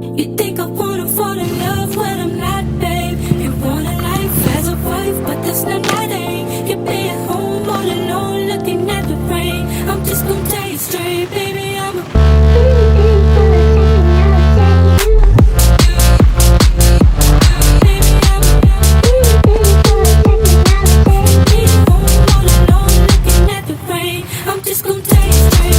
You think I wanna fall in love when I'm not, babe. You want a life as a wife, but that's not my thing. You'd be at home all alone looking at the rain. I'm just gonna tell you straight, baby, I'm a I'm just gonna tell you straight.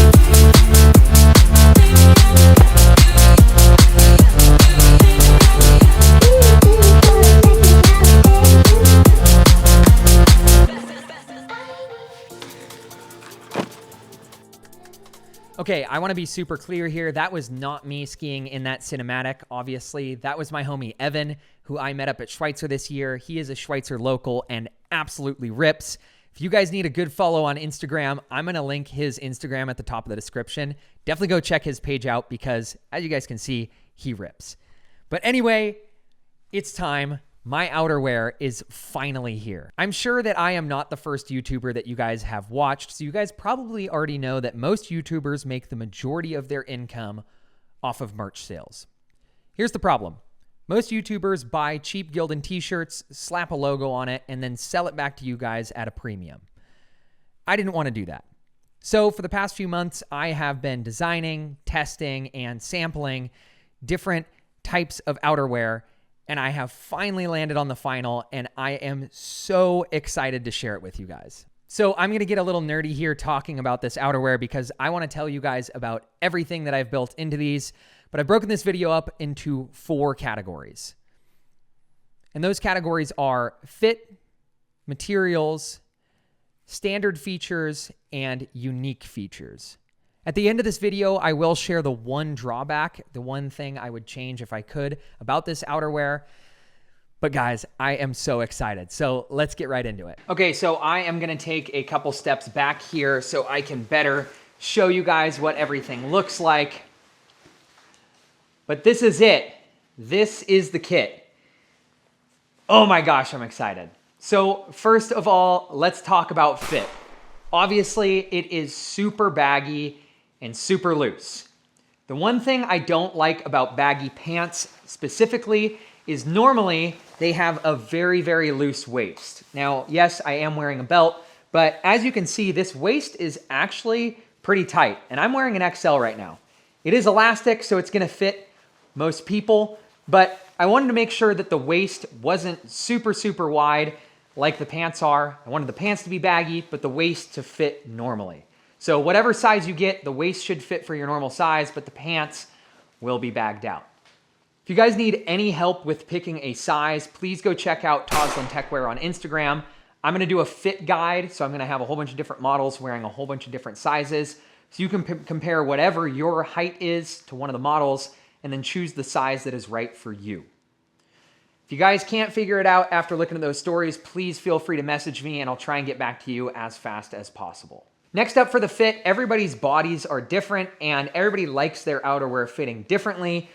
Okay, I want to be super clear here. That was not me skiing in that cinematic, obviously. That was my homie Evan, who I met up at Schweitzer this year. He is a Schweitzer local and absolutely rips. If you guys need a good follow on Instagram, I'm going to link his Instagram at the top of the description. Definitely go check his page out because, as you guys can see, he rips. But anyway, it's time. My outerwear is finally here. I'm sure that I am not the first YouTuber that you guys have watched, so you guys probably already know that most YouTubers make the majority of their income off of merch sales. Here's the problem. Most YouTubers buy cheap Gildan t-shirts, slap a logo on it, and then sell it back to you guys at a premium. I didn't want to do that. So for the past few months, I have been designing, testing, and sampling different types of outerwear, and I have finally landed on the final, and I am so excited to share it with you guys. So I'm going to get a little nerdy here talking about this outerwear because I want to tell you guys about everything that I've built into these, but I've broken this video up into 4 categories. And those categories are fit, materials, standard features, and unique features. At the end of this video, I will share the one drawback, the one thing I would change if I could about this outerwear. But guys, I am so excited. So let's get right into it. Okay, so I am gonna take a couple steps back here so I can better show you guys what everything looks like. But this is it. This is the kit. Oh my gosh, I'm excited. So first of all, let's talk about fit. Obviously, it is super baggy and super loose. The one thing I don't like about baggy pants specifically is normally they have a very, very loose waist. Now, yes, I am wearing a belt, but as you can see, this waist is actually pretty tight, and I'm wearing an XL right now. It is elastic, so it's gonna fit most people, but I wanted to make sure that the waist wasn't super, super wide like the pants are. I wanted the pants to be baggy, but the waist to fit normally. So whatever size you get, the waist should fit for your normal size, but the pants will be bagged out. If you guys need any help with picking a size, please go check out Toslin Techwear on Instagram. I'm gonna do a fit guide, so I'm gonna have a whole bunch of different models wearing a whole bunch of different sizes, so you can compare whatever your height is to one of the models, and then choose the size that is right for you. If you guys can't figure it out after looking at those stories, please feel free to message me and I'll try and get back to you as fast as possible. Next up for the fit, everybody's bodies are different and everybody likes their outerwear fitting differently.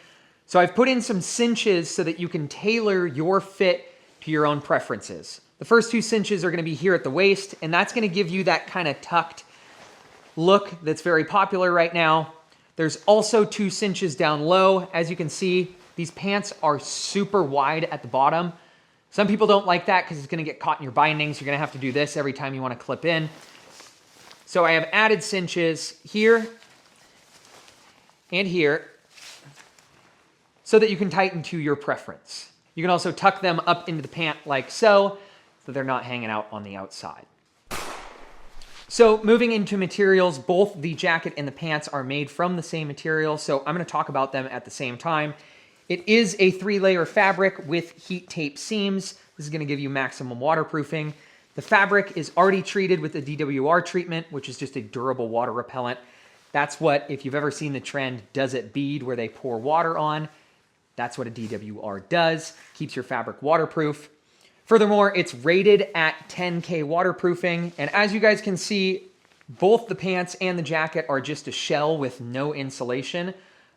So I've put in some cinches so that you can tailor your fit to your own preferences. The first 2 cinches are gonna be here at the waist, and that's gonna give you that kind of tucked look that's very popular right now. There's also 2 cinches down low. As you can see, these pants are super wide at the bottom. Some people don't like that because it's gonna get caught in your bindings. You're gonna have to do this every time you wanna clip in. So I have added cinches here and here so that you can tighten to your preference. You can also tuck them up into the pant like so they're not hanging out on the outside. So moving into materials, both the jacket and the pants are made from the same material, so I'm gonna talk about them at the same time. It is a 3-layer fabric with heat tape seams. This is gonna give you maximum waterproofing. The fabric is already treated with a DWR treatment, which is just a durable water repellent. That's what, if you've ever seen the trend, Does It Bead, where they pour water on, that's what a DWR does, keeps your fabric waterproof. Furthermore, it's rated at 10K waterproofing, and as you guys can see, both the pants and the jacket are just a shell with no insulation.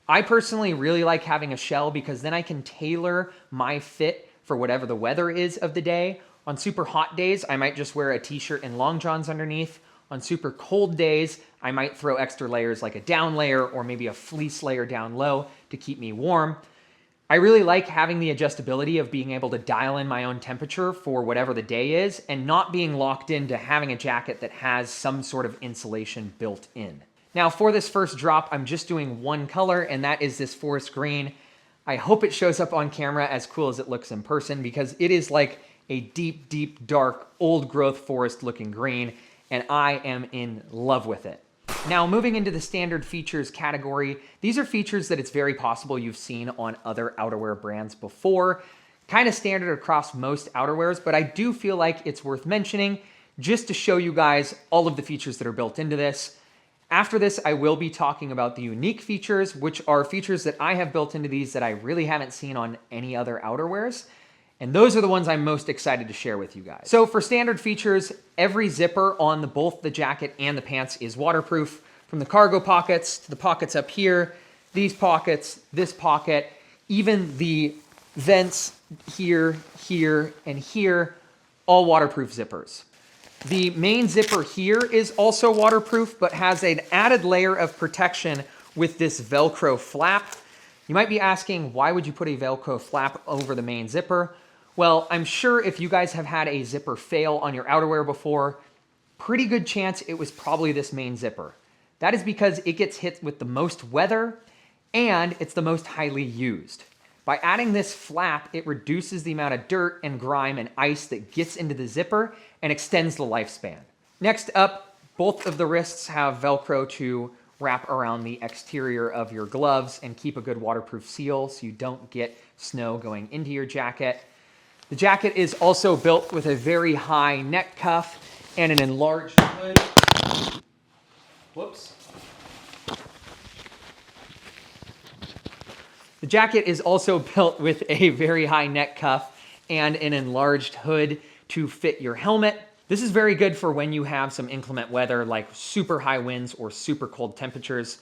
I personally really like having a shell because then I can tailor my fit for whatever the weather is of the day. On super hot days, I might just wear a t-shirt and long johns underneath. On super cold days, I might throw extra layers like a down layer or maybe a fleece layer down low to keep me warm. I really like having the adjustability of being able to dial in my own temperature for whatever the day is and not being locked into having a jacket that has some sort of insulation built in. Now for this first drop, I'm just doing one color, and that is this forest green. I hope it shows up on camera as cool as it looks in person, because it is like a deep, deep, dark, old growth forest looking green, and I am in love with it. Now moving into the standard features category, these are features that it's very possible you've seen on other outerwear brands before. Kind of standard across most outerwears, but I do feel like it's worth mentioning just to show you guys all of the features that are built into this. After this, I will be talking about the unique features, which are features that I have built into these that I really haven't seen on any other outerwears. And those are the ones I'm most excited to share with you guys. So for standard features, every zipper on both the jacket and the pants is waterproof. From the cargo pockets to the pockets up here, these pockets, this pocket, even the vents here, here, and here, all waterproof zippers. The main zipper here is also waterproof, but has an added layer of protection with this Velcro flap. You might be asking, why would you put a Velcro flap over the main zipper? Well, I'm sure if you guys have had a zipper fail on your outerwear before, pretty good chance it was probably this main zipper. That is because it gets hit with the most weather and it's the most highly used. By adding this flap, it reduces the amount of dirt and grime and ice that gets into the zipper and extends the lifespan. Next up, both of the wrists have Velcro to wrap around the exterior of your gloves and keep a good waterproof seal so you don't get snow going into your jacket. The jacket is also built with a very high neck cuff and an enlarged hood. Whoops. The jacket is also built with a very high neck cuff and an enlarged hood to fit your helmet. This is very good for when you have some inclement weather like super high winds or super cold temperatures.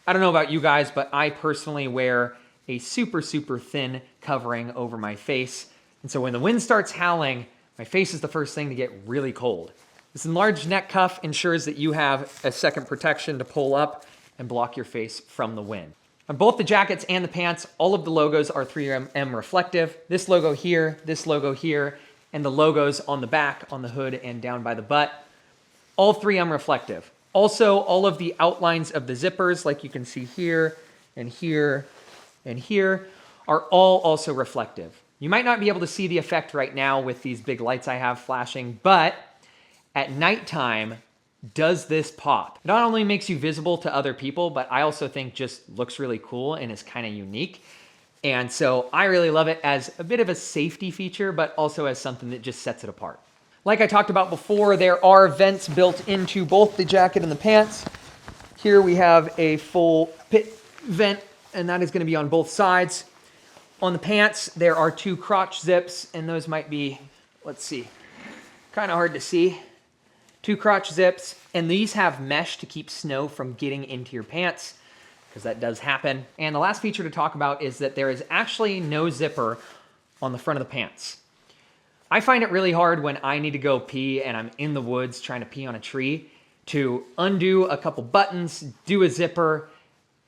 I don't know about you guys, but I personally wear a super, super thin covering over my face. And so when the wind starts howling, my face is the first thing to get really cold. This enlarged neck cuff ensures that you have a second protection to pull up and block your face from the wind. On both the jackets and the pants, all of the logos are 3M reflective. This logo here, and the logos on the back, on the hood, and down by the butt, all 3M reflective. Also, all of the outlines of the zippers, like you can see here, and here, and here, are all also reflective. You might not be able to see the effect right now with these big lights I have flashing, but at nighttime, does this pop? It not only makes you visible to other people, but I also think just looks really cool and is kind of unique. And so I really love it as a bit of a safety feature, but also as something that just sets it apart. Like I talked about before, there are vents built into both the jacket and the pants. Here we have a full pit vent, and that is going to be on both sides. On the pants, there are 2 crotch zips, and those might be, let's see, kind of hard to see. 2 crotch zips, and these have mesh to keep snow from getting into your pants, because that does happen. And the last feature to talk about is that there is actually no zipper on the front of the pants. I find it really hard when I need to go pee and I'm in the woods trying to pee on a tree to undo a couple buttons, do a zipper,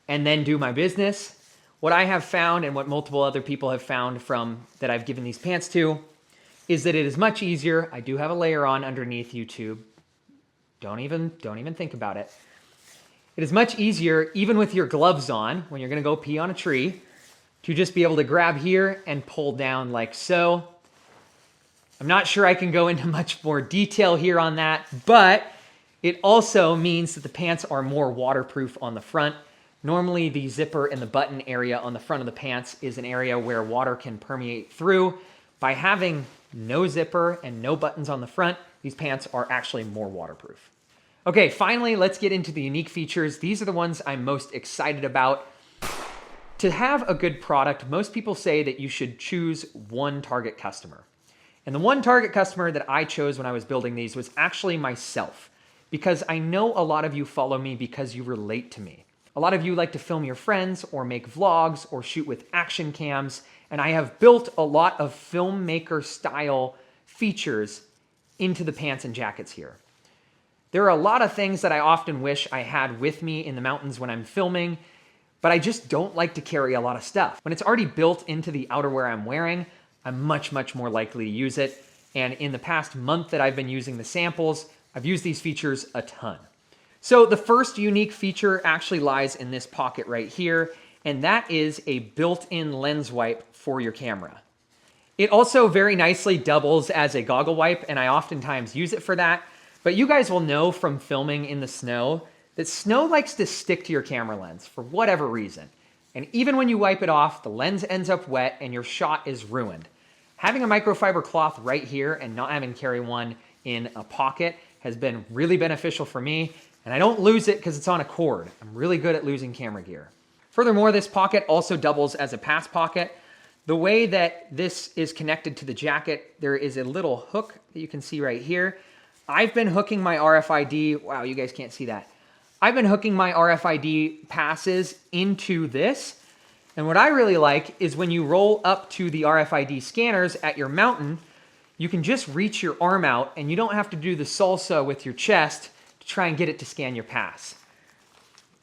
and then do my business. What I have found, and what multiple other people have found from that I've given these pants to, is that it is much easier. I do have a layer on underneath YouTube. Don't even think about it. It is much easier, even with your gloves on, when you're gonna go pee on a tree, to just be able to grab here and pull down like so. I'm not sure I can go into much more detail here on that, but it also means that the pants are more waterproof on the front. Normally the zipper and the button area on the front of the pants is an area where water can permeate through. By having no zipper and no buttons on the front, these pants are actually more waterproof. Okay, finally, let's get into the unique features. These are the ones I'm most excited about. To have a good product, most people say that you should choose one target customer. And the one target customer that I chose when I was building these was actually myself, because I know a lot of you follow me because you relate to me. A lot of you like to film your friends or make vlogs or shoot with action cams, and I have built a lot of filmmaker style features into the pants and jackets here. There are a lot of things that I often wish I had with me in the mountains when I'm filming, but I just don't like to carry a lot of stuff. When it's already built into the outerwear I'm wearing, I'm much, much more likely to use it. And in the past month that I've been using the samples, I've used these features a ton. So the first unique feature actually lies in this pocket right here, and that is a built-in lens wipe for your camera. It also very nicely doubles as a goggle wipe, and I oftentimes use it for that. But you guys will know from filming in the snow that snow likes to stick to your camera lens for whatever reason. And even when you wipe it off, the lens ends up wet and your shot is ruined. Having a microfiber cloth right here and not having to carry one in a pocket has been really beneficial for me, and I don't lose it because it's on a cord. I'm really good at losing camera gear. Furthermore, this pocket also doubles as a pass pocket. The way that this is connected to the jacket, there is a little hook that you can see right here. I've been hooking my RFID, wow, you guys can't see that. I've been hooking my RFID passes into this. And what I really like is when you roll up to the RFID scanners at your mountain, you can just reach your arm out and you don't have to do the salsa with your chest to try and get it to scan your pass.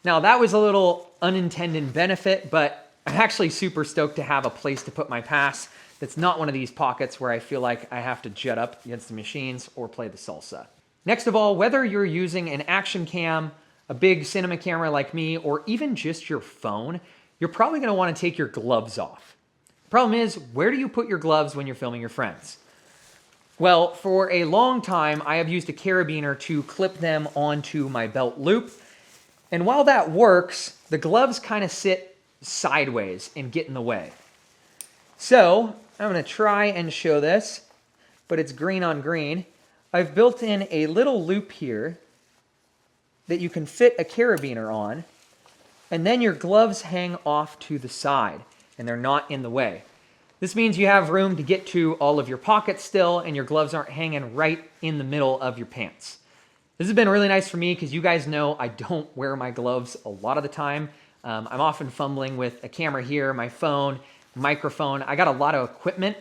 Now that was a little unintended benefit, but I'm actually super stoked to have a place to put my pass that's not one of these pockets where I feel like I have to jut up against the machines or play the salsa. Next of all, whether you're using an action cam, a big cinema camera like me, or even just your phone, you're probably gonna wanna take your gloves off. The problem is, where do you put your gloves when you're filming your friends? Well, for a long time, I have used a carabiner to clip them onto my belt loop. And while that works, the gloves kind of sit sideways and get in the way. So I'm gonna try and show this, but it's green on green. I've built in a little loop here that you can fit a carabiner on, and then your gloves hang off to the side and they're not in the way. This means you have room to get to all of your pockets still and your gloves aren't hanging right in the middle of your pants. This has been really nice for me because you guys know I don't wear my gloves a lot of the time. I'm often fumbling with a camera here, my phone, microphone. I got a lot of equipment,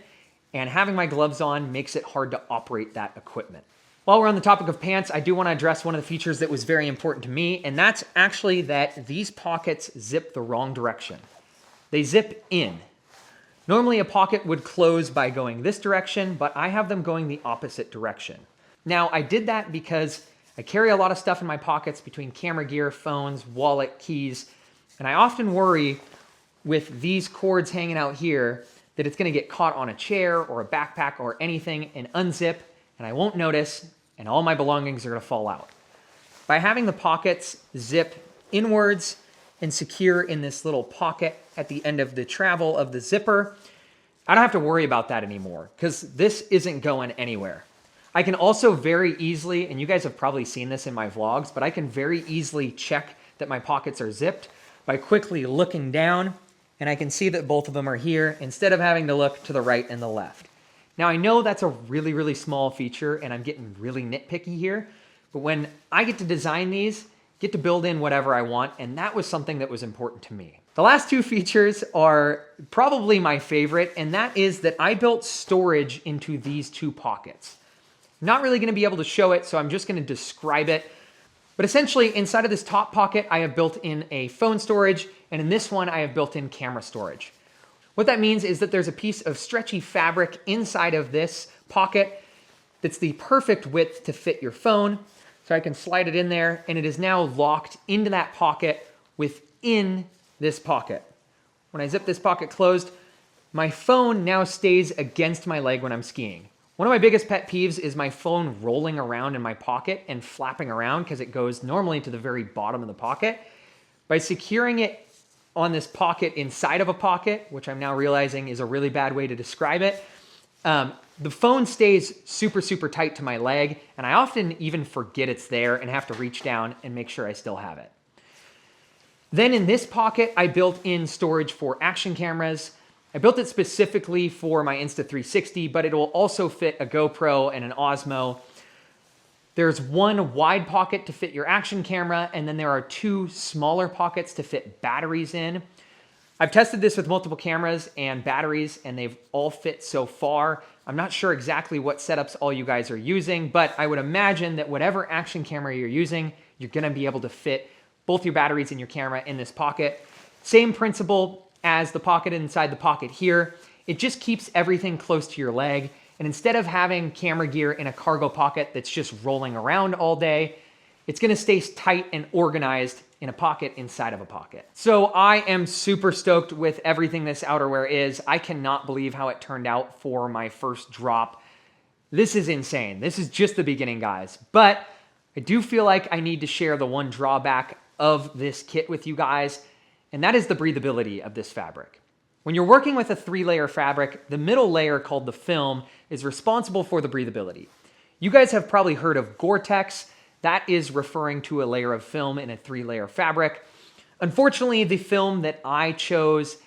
and having my gloves on makes it hard to operate that equipment. While we're on the topic of pants, I do want to address one of the features that was very important to me, and that's actually that these pockets zip the wrong direction. They zip in. Normally a pocket would close by going this direction, but I have them going the opposite direction. Now, I did that because I carry a lot of stuff in my pockets between camera gear, phones, wallet, keys, and I often worry with these cords hanging out here that it's gonna get caught on a chair or a backpack or anything and unzip, and I won't notice, and all my belongings are gonna fall out. By having the pockets zip inwards and secure in this little pocket at the end of the travel of the zipper, I don't have to worry about that anymore because this isn't going anywhere. I can also very easily, and you guys have probably seen this in my vlogs, but I can very easily check that my pockets are zipped by quickly looking down, and I can see that both of them are here instead of having to look to the right and the left. Now I know that's a really, really small feature and I'm getting really nitpicky here, but when I get to design these, get to build in whatever I want, and that was something that was important to me. The last two features are probably my favorite, and that is that I built storage into these two pockets. I'm not really gonna be able to show it, so I'm just gonna describe it. But essentially, inside of this top pocket, I have built in a phone storage, and in this one, I have built in camera storage. What that means is that there's a piece of stretchy fabric inside of this pocket that's the perfect width to fit your phone. So I can slide it in there, and it is now locked into that pocket within this pocket. When I zip this pocket closed, my phone now stays against my leg when I'm skiing. One of my biggest pet peeves is my phone rolling around in my pocket and flapping around because it goes normally to the very bottom of the pocket. By securing it on this pocket inside of a pocket, which I'm now realizing is a really bad way to describe it, the phone stays super, super tight to my leg, and I often even forget it's there and have to reach down and make sure I still have it. Then in this pocket, I built in storage for action cameras. I built it specifically for my Insta360, but it will also fit a GoPro and an Osmo. There's one wide pocket to fit your action camera, and then there are two smaller pockets to fit batteries in. I've tested this with multiple cameras and batteries, and they've all fit so far. I'm not sure exactly what setups all you guys are using, but I would imagine that whatever action camera you're using, you're gonna be able to fit both your batteries and your camera in this pocket. Same principle as the pocket inside the pocket here. It just keeps everything close to your leg. And instead of having camera gear in a cargo pocket that's just rolling around all day, it's gonna stay tight and organized in a pocket inside of a pocket. So I am super stoked with everything this outerwear is. I cannot believe how it turned out for my first drop. This is insane. This is just the beginning, guys. But I do feel like I need to share the one drawback of this kit with you guys, and that is the breathability of this fabric. When you're working with a 3-layer fabric, the middle layer called the film is responsible for the breathability. You guys have probably heard of Gore-Tex. That is referring to a layer of film in a 3-layer fabric. Unfortunately, the film that I chose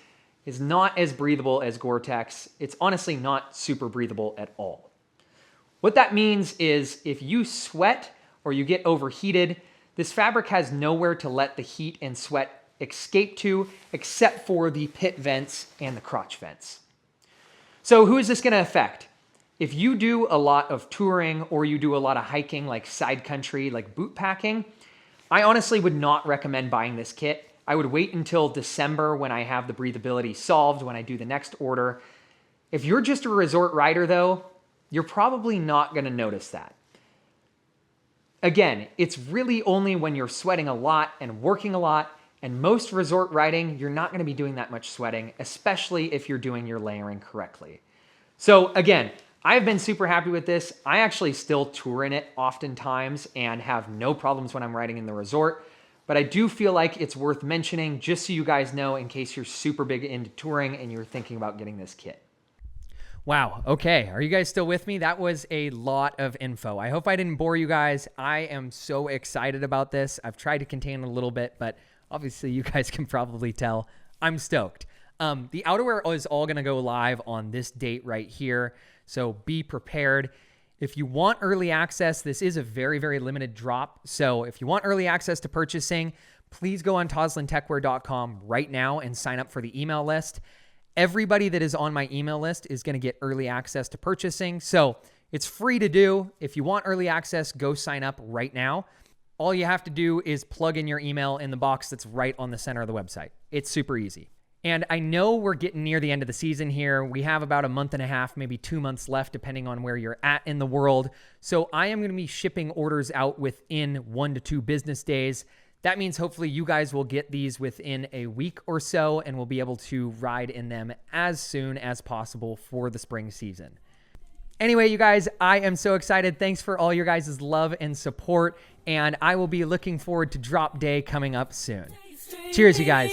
is not as breathable as Gore-Tex. It's honestly not super breathable at all. What that means is if you sweat or you get overheated, this fabric has nowhere to let the heat and sweat escape to except for the pit vents and the crotch vents. So who is this going to affect? If you do a lot of touring or you do a lot of hiking like side country, like boot packing, I honestly would not recommend buying this kit. I would wait until December when I have the breathability solved, when I do the next order. If you're just a resort rider though, you're probably not going to notice that. Again, it's really only when you're sweating a lot and working a lot, and most resort riding, you're not going to be doing that much sweating, especially if you're doing your layering correctly. So again, I've been super happy with this. I actually still tour in it oftentimes and have no problems when I'm riding in the resort, but I do feel like it's worth mentioning just so you guys know in case you're super big into touring and you're thinking about getting this kit. Wow. Okay. Are you guys still with me? That was a lot of info. I hope I didn't bore you guys. I am so excited about this. I've tried to contain a little bit, but obviously you guys can probably tell I'm stoked. The outerwear is all going to go live on this date right here. So be prepared. If you want early access, this is a very, very limited drop. So if you want early access to purchasing, please go on toslintechwear.com right now and sign up for the email list. Everybody that is on my email list is going to get early access to purchasing. So it's free to do. If you want early access, go sign up right now. All you have to do is plug in your email in the box that's right on the center of the website. It's super easy. And I know we're getting near the end of the season here. We have about a month and a half, maybe 2 months left, depending on where you're at in the world. So I am going to be shipping orders out within 1 to 2 business days. That means hopefully you guys will get these within a week or so and will be able to ride in them as soon as possible for the spring season. Anyway, you guys, I am so excited. Thanks for all your guys' love and support, and I will be looking forward to drop day coming up soon. Cheers, you guys.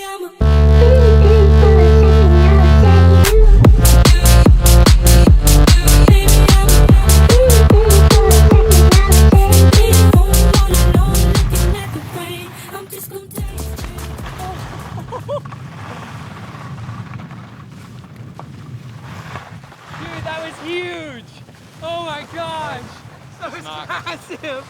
Dude, that was huge! Oh my gosh! That was massive!